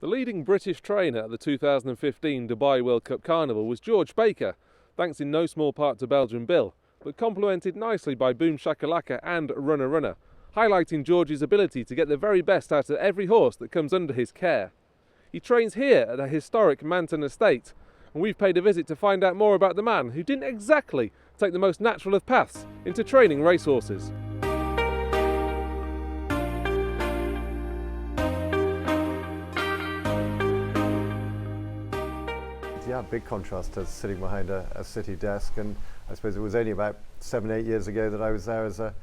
The leading British trainer at the 2015 Dubai World Cup Carnival was George Baker, thanks in no small part to Belgian Bill, but complemented nicely by Boom Shakalaka and Runner Runner, highlighting George's ability to get the very best out of every horse that comes under his care. He trains here at the historic Manton estate, and we've paid a visit to find out more about the man who didn't exactly take the most natural of paths into training racehorses. Yeah, big contrast to sitting behind a city desk, and I suppose it was only about 7-8 years ago that I was there as a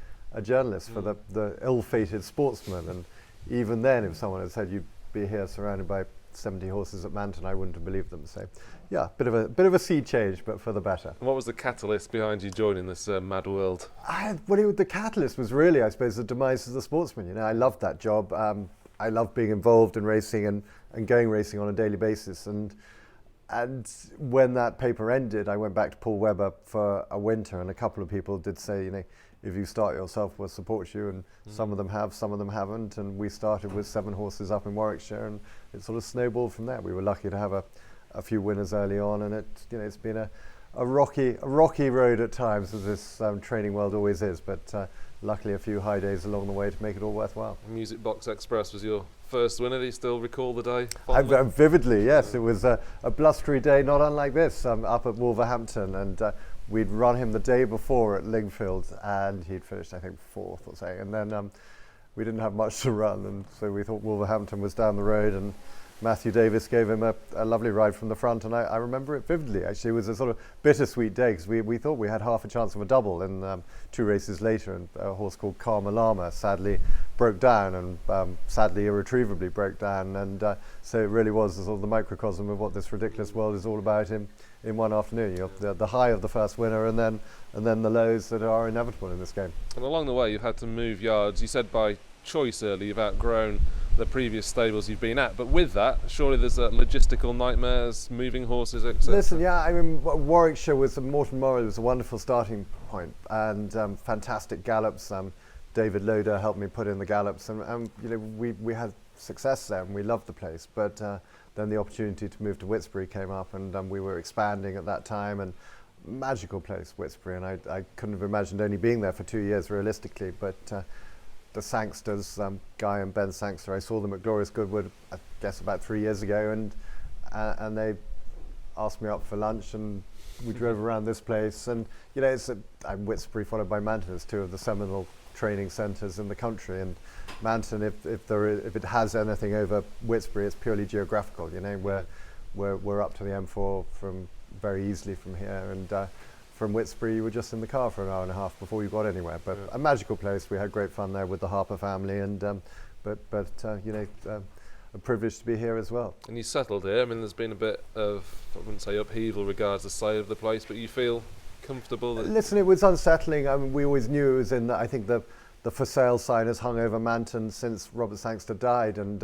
journalist for the ill-fated Sportsman, and even then if someone had said you'd be here surrounded by 70 horses at Manton, I wouldn't have believed them. So yeah, bit of a sea change, but for the better. And what was the catalyst behind you joining this mad world? The catalyst was really, I suppose, the demise of the Sportsman. You know, I loved that job. I loved being involved in racing and going racing on a daily basis, and when that paper ended, I went back to Paul Webber for a winter, and a couple of people did say, you know, if you start yourself, we'll support you, and some of them have, some of them haven't, and we started with 7 horses up in Warwickshire, and it sort of snowballed from there. We were lucky to have a few winners early on, and it's been a rocky road at times, as this training world always is, but luckily a few high days along the way to make it all worthwhile. Music Box Express was your first winner. Do you still recall the day? Vividly, yes. It was a blustery day, not unlike this, up at Wolverhampton, and we'd run him the day before at Lingfield, and he'd finished, I think, 4th or so, and then we didn't have much to run, and so we thought Wolverhampton was down the road, and Matthew Davis gave him a lovely ride from the front, and I remember it vividly. Actually, it was a sort of bittersweet day, because we thought we had half a chance of a double, and 2 races later, and a horse called Karma Lama sadly broke down, and sadly irretrievably broke down, and so it really was sort of the microcosm of what this ridiculous world is all about in one afternoon. You have the high of the first winner, and then the lows that are inevitable in this game. And along the way, you've had to move yards. You said by choice early you've outgrown the previous stables you've been at, but with that, surely there's logistical nightmares, moving horses, etc. Listen, yeah, I mean, Warwickshire Morton Morley was a wonderful starting point, and fantastic gallops. David Loader helped me put in the gallops, and you know, we had success there, and we loved the place. But then the opportunity to move to Whitesbury came up, and we were expanding at that time, and magical place, Whitesbury, and I couldn't have imagined only being there for 2 years realistically, but the Sangsters, Guy and Ben Sangster, I saw them at Glorious Goodwood, I guess about 3 years ago, and they asked me up for lunch, and we drove around this place, and you know, it's Whitesbury followed by Manton as 2 of the seminal training centres in the country, and Manton, if it has anything over Whitesbury, it's purely geographical. You know, we're up to the M4 from very easily from here, and from Whitesbury you were just in the car for an hour and a half before you got anywhere. But a magical place. We had great fun there with the Harper family, and but you know, a privilege to be here as well. And you settled here. I mean, there's been a bit of, I wouldn't say upheaval regards the side of the place, but you feel comfortable? Listen, it was unsettling. I mean, we always knew it was in. I think the for sale sign has hung over Manton since Robert Sangster died, and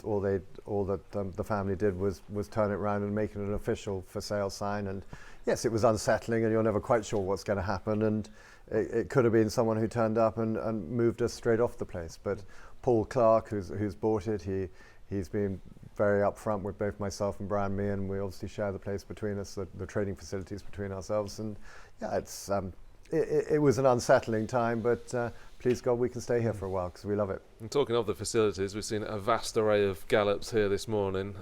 all that the family did was turn it around and make it an official for sale sign. And yes, it was unsettling, and you're never quite sure what's going to happen. And it could have been someone who turned up and moved us straight off the place. But Paul Clark, who's bought it, he's been very upfront with both myself and Brian Mee, and we obviously share the place between us, the training facilities between ourselves. And yeah, it was an unsettling time, but please God we can stay here for a while because we love it. And talking of the facilities, we've seen a vast array of gallops here this morning.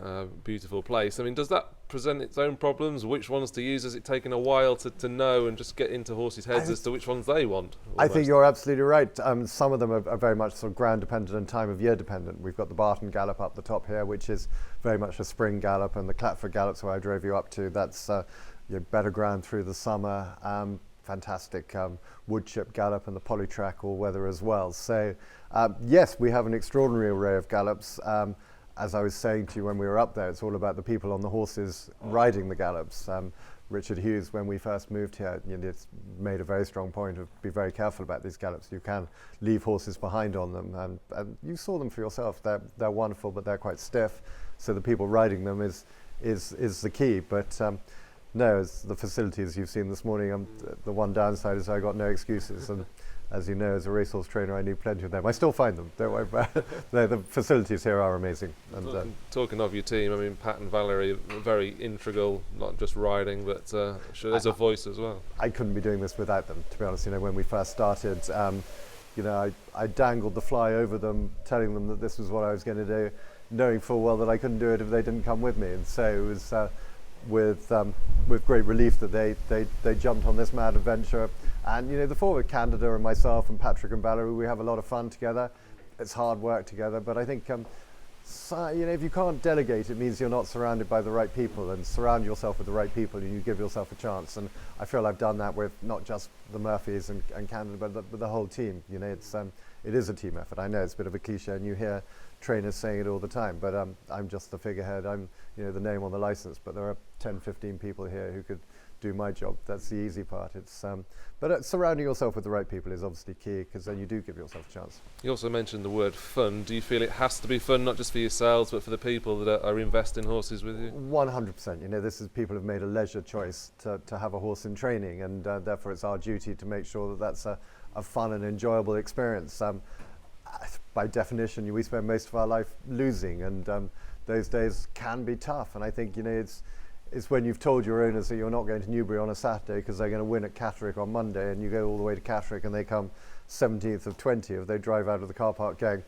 Beautiful place. I mean, does that present its own problems? Which ones to use? Has it taken a while to know and just get into horses' heads as to which ones they want? Almost? I think you're absolutely right. Some of them are very much sort of ground dependent and time of year dependent. We've got the Barton Gallop up the top here, which is very much a spring gallop, and the Clatford Gallops where I drove you up to, that's better ground through the summer. Fantastic wood chip gallop and the polytrack all weather as well. So yes, we have an extraordinary array of gallops. As I was saying to you when we were up there, it's all about the people on the horses riding the gallops. Richard Hughes, when we first moved here, it's made a very strong point of be very careful about these gallops. You can leave horses behind on them, and you saw them for yourself. They're wonderful, but they're quite stiff. So the people riding them is the key. But no, as the facilities you've seen this morning, the one downside is I got no excuses, and as you know, as a racehorse trainer, I knew plenty of them. I still find them, don't worry about it. The facilities here are amazing. And talking of your team, I mean, Pat and Valerie are very integral, not just riding, but there's a voice as well. I couldn't be doing this without them, to be honest. When we first started, I dangled the fly over them, telling them that this was what I was going to do, knowing full well that I couldn't do it if they didn't come with me. And so it was with great relief that they jumped on this mad adventure. And the four with Candida and myself and Patrick and Valerie, we have a lot of fun together. It's hard work together, but I think if you can't delegate, it means you're not surrounded by the right people, and surround yourself with the right people and you give yourself a chance. And I feel I've done that with not just the Murphys and Candida, but the whole team. It is a team effort. I know it's a bit of a cliche and you hear trainers saying it all the time, but I'm just the figurehead. I'm the name on the license, but there are 10, 15 people here who could do my job. That's the easy part. But surrounding yourself with the right people is obviously key, because then you do give yourself a chance. You also mentioned the word fun. Do you feel it has to be fun, not just for yourselves, but for the people that are investing horses with you? 100%. This is people have made a leisure choice to have a horse in training, and therefore it's our duty to make sure that that's a fun and enjoyable experience. By definition, we spend most of our life losing, and those days can be tough. And I think it's when you've told your owners that you're not going to Newbury on a Saturday because they're going to win at Catterick on Monday, and you go all the way to Catterick and they come 17th of 20th, they drive out of the car park going,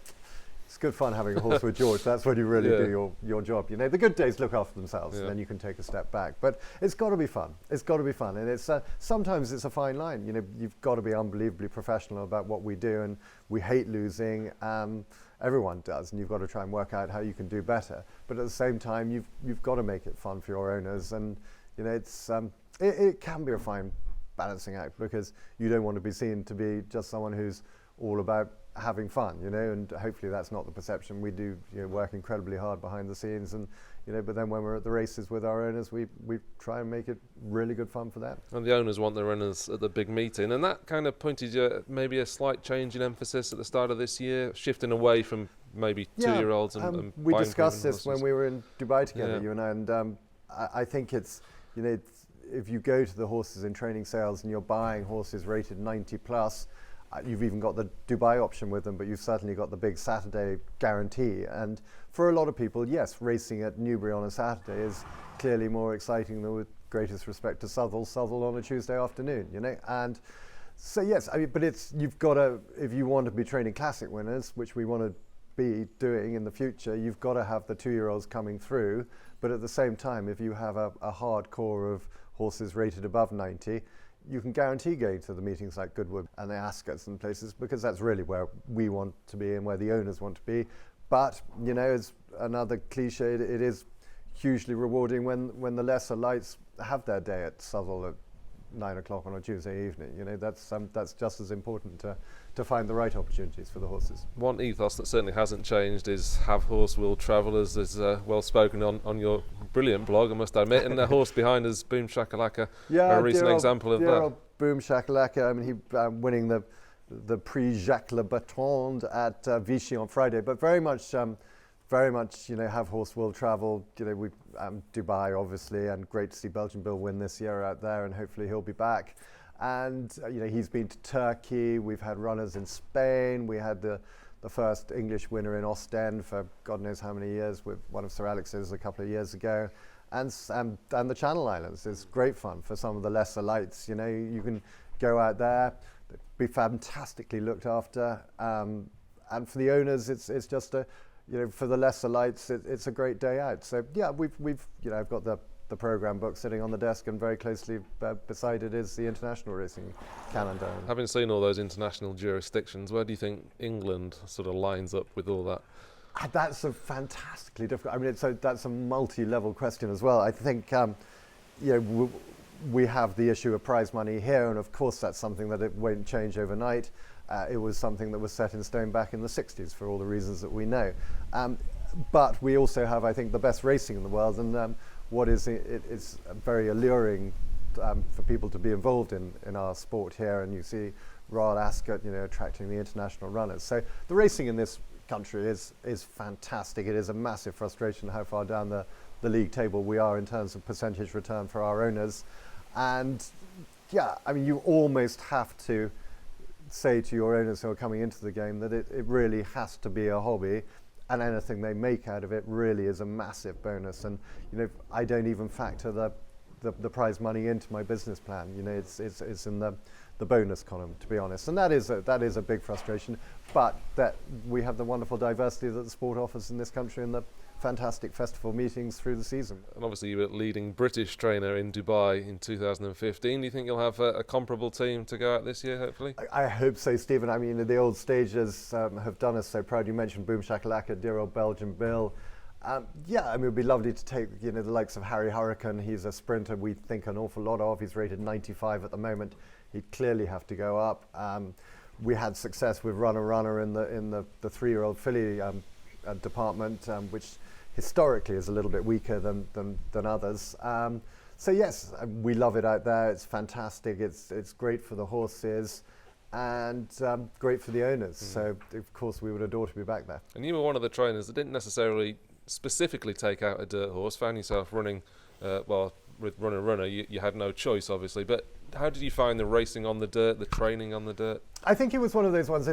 it's good fun having a horse with George. That's when you really do your job. The good days look after themselves, and then you can take a step back. But it's got to be fun. It's got to be fun, and it's sometimes it's a fine line. You've got to be unbelievably professional about what we do, and we hate losing. Everyone does, and you've got to try and work out how you can do better. But at the same time, you've got to make it fun for your owners, and it can be a fine balancing act, because you don't want to be seen to be just someone who's all about having fun, and hopefully that's not the perception. We do work incredibly hard behind the scenes, and but then when we're at the races with our owners, we try and make it really good fun for them. And the owners want the runners at the big meeting, and that kind of pointed you maybe a slight change in emphasis at the start of this year, shifting away from maybe 2-year-olds and we discussed this horses. when we were in Dubai together, you and I, and I think it's if you go to the horses in training sales and you're buying horses rated 90 plus, you've even got the Dubai option with them, but you've certainly got the big Saturday guarantee. And for a lot of people, yes, racing at Newbury on a Saturday is clearly more exciting than, with greatest respect to Southall on a Tuesday afternoon, And so yes, but you've got to, if you want to be training classic winners, which we want to be doing in the future, you've got to have the 2-year-olds coming through. But at the same time, if you have a hard core of horses rated above 90, you can guarantee going to the meetings like Goodwood and the Ascots and places, because that's really where we want to be and where the owners want to be. But as another cliche, it is hugely rewarding when the lesser lights have their day at Southall at 9 o'clock on a Tuesday evening. That's just as important to find the right opportunities for the horses. One ethos that certainly hasn't changed is have horse will travel, as is well spoken on your brilliant blog, I must admit. And the horse behind us, Boom Shakalaka, a recent example of that. Boom Shakalaka, he winning the Prix Jacques Le Bertrand at Vichy on Friday, but very much have horse will travel. We Dubai obviously, and great to see Belgian Bill win this year out there, and hopefully he'll be back. And he's been to Turkey. We've had runners in Spain. We had the first English winner in Ostend for God knows how many years with one of Sir Alex's a couple of years ago. And the Channel Islands is great fun for some of the lesser lights. You can go out there, be fantastically looked after, and for the owners, it's just for the lesser lights, it's a great day out. So yeah, we've I've got the program book sitting on the desk, and very closely beside it is the international racing calendar. Having seen all those international jurisdictions, where do you think England sort of lines up with all that? That's a fantastically difficult. That's a multi-level question as well. I think we have the issue of prize money here, and of course that's something that it won't change overnight. It was something that was set in stone back in the 60s for all the reasons that we know. But we also have, I think, the best racing in the world, and it's very alluring for people to be involved in our sport here. And you see Royal Ascot, attracting the international runners. So the racing in this country is fantastic. It is a massive frustration how far down the league table we are in terms of percentage return for our owners. And yeah, you almost have to say to your owners who are coming into the game that it really has to be a hobby, and anything they make out of it really is a massive bonus. And I don't even factor the prize money into my business plan. It's in the bonus column, to be honest, and that is a big frustration. But that we have the wonderful diversity that the sport offers in this country, and the fantastic festival meetings through the season. And obviously you were leading British trainer in Dubai in 2015. Do you think you'll have a comparable team to go out this year, hopefully? I hope so, Stephen. I mean, the old stagers have done us so proud. You mentioned Boom Shakalaka, dear old Belgian Bill. Yeah, I mean, it would be lovely to take the likes of Harry Hurricane. He's a sprinter we think an awful lot of. He's rated 95 at the moment. He'd clearly have to go up. We had success with Runner in the 3-year-old filly department, which historically is a little bit weaker than others. So yes, we love it out there. It's fantastic. It's great for the horses, and great for the owners. So of course we would adore to be back there. And you were one of the trainers that didn't necessarily specifically take out a dirt horse. Found yourself running, with Runner, you had no choice, obviously. But how did you find the racing on the dirt, the training on the dirt? I think it was one of those ones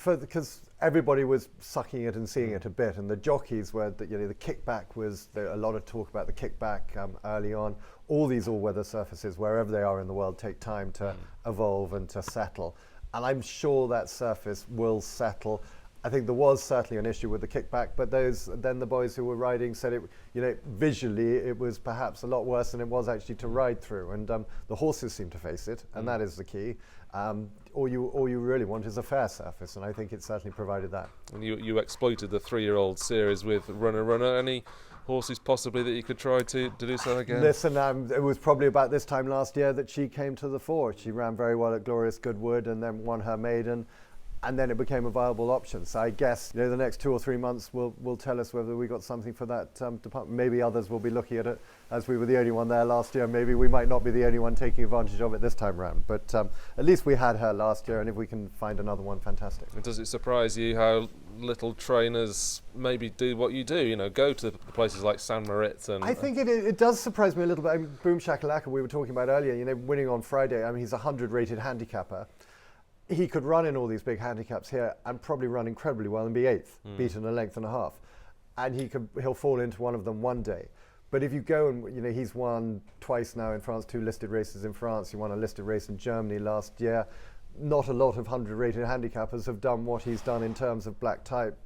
because everybody was sucking it and seeing it a bit, and the jockeys were the kickback was a lot of talk about the kickback early on. All these all-weather surfaces, wherever they are in the world, take time to evolve and to settle, and I'm sure that surface will settle. I think there was certainly an issue with the kickback, but then the boys who were riding said it, visually it was perhaps a lot worse than it was actually to ride through, and the horses seem to face it, and that is the key. All you really want is a fair surface, and I think it certainly provided that. And you exploited the 3-year-old series with Runner. Any horses possibly that you could try to do so again? Listen, it was probably about this time last year that she came to the fore. She ran very well at Glorious Goodwood and then won her maiden, and then it became a viable option. So I guess the next 2 or 3 months will tell us whether we got something for that department. Maybe others will be looking at it, as we were the only one there last year. Maybe we might not be the only one taking advantage of it this time round. But at least we had her last year, and if we can find another one, fantastic. And does it surprise you how little trainers maybe do what you do? Go to places like San Moritz and... I think it does surprise me a little bit. I mean, Boom Shakalaka, we were talking about earlier, winning on Friday. I mean, he's a 100 rated handicapper. He could run in all these big handicaps here and probably run incredibly well and be 8th, beaten a length and a half. And he'll fall into one of them one day. But if you go and, he's won twice now in France, 2 listed races in France. He won a listed race in Germany last year. Not a lot of 100 rated handicappers have done what he's done in terms of black type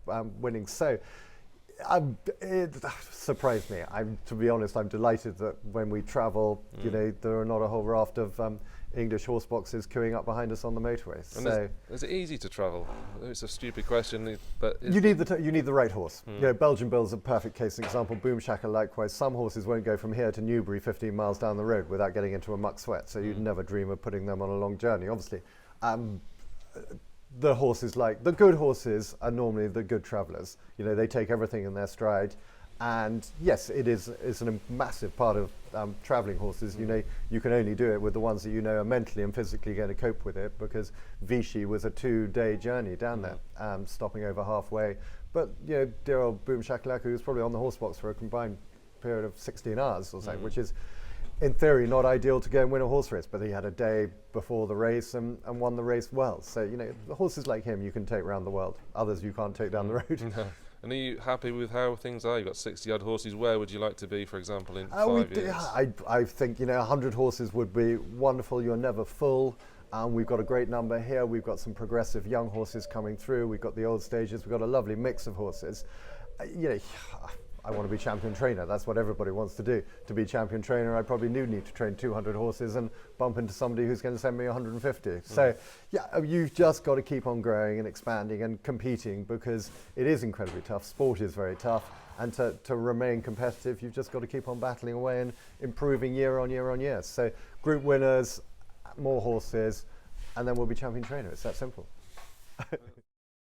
winning. So it surprised me. To be honest, I'm delighted that when we travel, there are not a whole raft of English horse boxes queuing up behind us on the motorway. So is it easy to travel? It's a stupid question, but you need the right horse. Belgian Bill's a perfect case example. Boom Shaka likewise. Some horses won't go from here to Newbury 15 miles down the road without getting into a muck sweat. So you'd never dream of putting them on a long journey. Obviously, the horses the good horses are normally the good travellers. They take everything in their stride. And yes, it's a massive part of travelling horses. You can only do it with the ones that are mentally and physically going to cope with it, because Vichy was a 2-day journey down there, stopping over halfway. But dear old Boom Shakalaka, who was probably on the horse box for a combined period of 16 hours or so, which is in theory not ideal to go and win a horse race, but he had a day before the race and won the race well. So the horses like him you can take around the world. Others you can't take down the road. No. And are you happy with how things are? You've got 60-odd horses. Where would you like to be, for example, in 5 years? I think 100 horses would be wonderful. You're never full. We've got a great number here. We've got some progressive young horses coming through. We've got the old stages. We've got a lovely mix of horses. I want to be champion trainer. That's what everybody wants to do. To be champion trainer, I probably do need to train 200 horses and bump into somebody who's going to send me 150. So, you've just got to keep on growing and expanding and competing, because it is incredibly tough. Sport is very tough. And to remain competitive, you've just got to keep on battling away and improving year on year on year. So, group winners, more horses, and then we'll be champion trainer. It's that simple.